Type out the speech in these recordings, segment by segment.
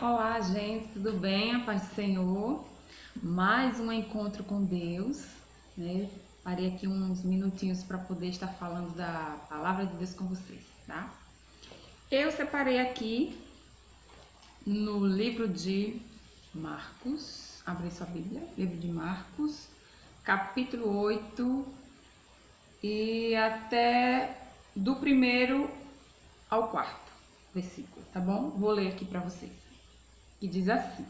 Olá, gente, tudo bem? A paz do Senhor. Mais um encontro com Deus, né? Parei aqui uns minutinhos para poder estar falando da palavra de Deus com vocês, tá? Eu separei aqui no livro de Marcos, abre sua Bíblia, livro de Marcos, capítulo 8 e até do 1º ao 4º versículo, tá bom? Vou ler aqui para vocês. Que diz assim: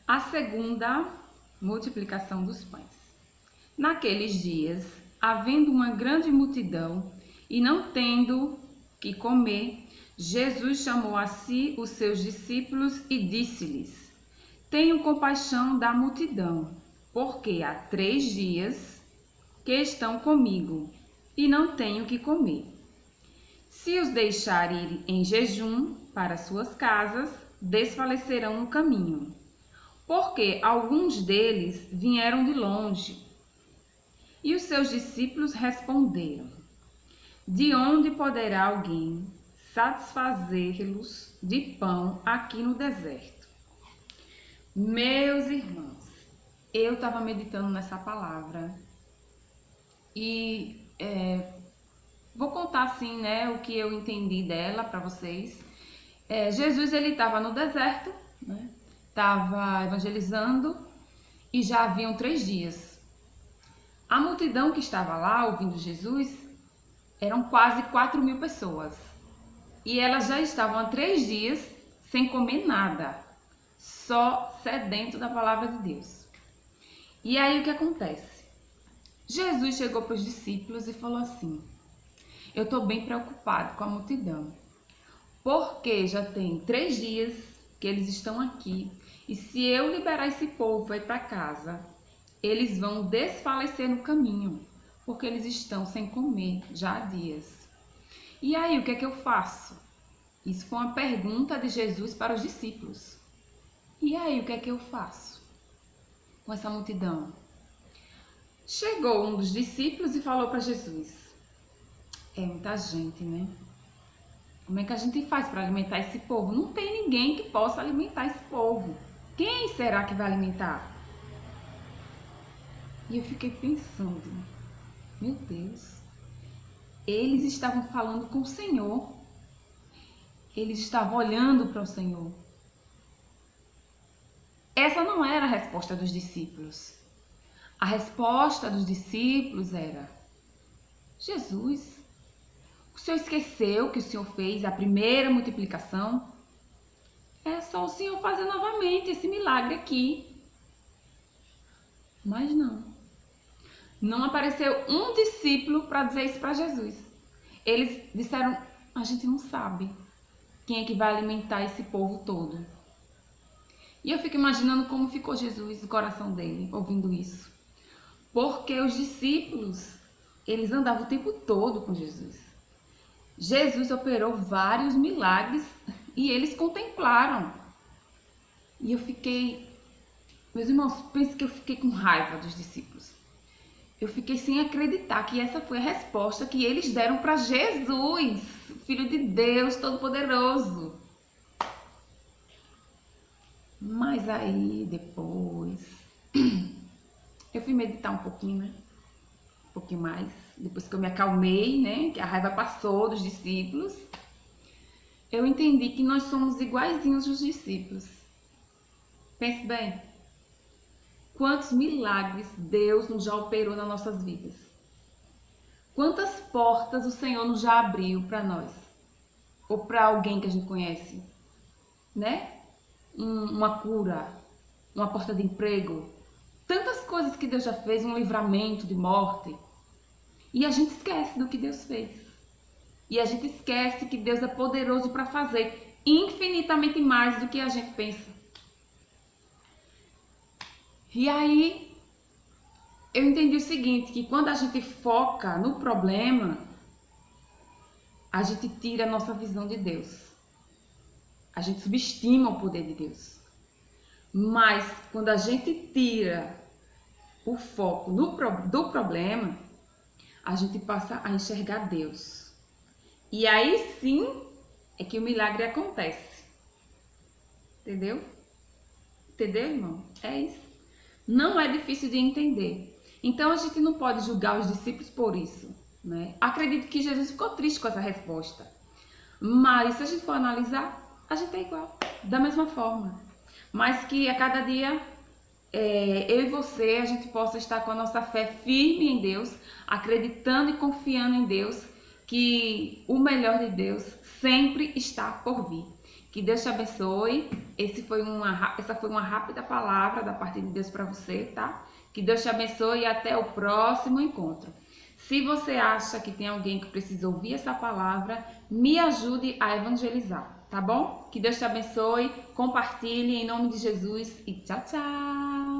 a segunda multiplicação dos pães. Naqueles dias, havendo uma grande multidão e não tendo que comer, Jesus chamou a si os seus discípulos e disse-lhes: tenho compaixão da multidão, porque há 3 dias que estão comigo e não tenho que comer. Se os deixar ir em jejum para suas casas, desfalecerão no caminho, porque alguns deles vieram de longe. E os seus discípulos responderam: de onde poderá alguém satisfazê-los de pão aqui no deserto? Meus irmãos, eu estava meditando nessa palavra e vou contar assim, né, o que eu entendi dela para vocês. Jesus, ele estava no deserto, né, estava evangelizando e já haviam 3 dias. A multidão que estava lá ouvindo Jesus eram quase 4.000 pessoas e elas já estavam há 3 dias sem comer nada, só sedento da palavra de Deus. E aí o que acontece? Jesus chegou para os discípulos e falou assim: eu estou bem preocupado com a multidão, porque já tem 3 dias que eles estão aqui e se eu liberar esse povo para ir para casa, eles vão desfalecer no caminho, porque eles estão sem comer já há dias. E aí, o que é que eu faço? Isso foi uma pergunta de Jesus para os discípulos. E aí, o que é que eu faço com essa multidão? Chegou um dos discípulos e falou para Jesus: é muita gente, né? Como é que a gente faz para alimentar esse povo? Não tem ninguém que possa alimentar esse povo. Quem será que vai alimentar? E eu fiquei pensando, meu Deus, eles estavam falando com o Senhor. Eles estavam olhando para o Senhor. Essa não era a resposta dos discípulos. A resposta dos discípulos era: Jesus, o Senhor esqueceu que o Senhor fez a primeira multiplicação? É só o Senhor fazer novamente esse milagre aqui. Mas não apareceu um discípulo para dizer isso para Jesus. Eles disseram: a gente não sabe quem é que vai alimentar esse povo todo. E eu fico imaginando como ficou Jesus, o coração dele, ouvindo isso. Porque os discípulos, eles andavam o tempo todo com Jesus. Jesus operou vários milagres e eles contemplaram. E eu fiquei, meus irmãos, pense que eu fiquei com raiva dos discípulos. Eu fiquei sem acreditar que essa foi a resposta que eles deram para Jesus, Filho de Deus Todo-Poderoso. Mas aí depois eu fui meditar um pouquinho, né? Um pouquinho mais. Depois que eu me acalmei, né? Que a raiva passou dos discípulos, eu entendi que nós somos iguaizinhos aos discípulos. Pense bem. Quantos milagres Deus nos já operou nas nossas vidas? Quantas portas o Senhor nos já abriu para nós? Ou para alguém que a gente conhece? Né? Uma cura, uma porta de emprego. Tantas coisas que Deus já fez, um livramento de morte. E a gente esquece do que Deus fez. E a gente esquece que Deus é poderoso para fazer infinitamente mais do que a gente pensa. E aí, eu entendi o seguinte, que quando a gente foca no problema, a gente tira a nossa visão de Deus. A gente subestima o poder de Deus. Mas quando a gente tira o foco do problema, a gente passa a enxergar Deus. E aí sim é que o milagre acontece. Entendeu? Entendeu, irmão? É isso. Não é difícil de entender. Então a gente não pode julgar os discípulos por isso, né? Acredito que Jesus ficou triste com essa resposta. Mas se a gente for analisar, a gente é igual, da mesma forma. Mas que a cada dia eu e você, a gente possa estar com a nossa fé firme em Deus, acreditando e confiando em Deus, que o melhor de Deus sempre está por vir. Que Deus te abençoe. Essa foi uma rápida palavra da parte de Deus para você, tá? Que Deus te abençoe e até o próximo encontro. Se você acha que tem alguém que precisa ouvir essa palavra, me ajude a evangelizar, tá bom? Que Deus te abençoe, compartilhe em nome de Jesus e tchau, tchau!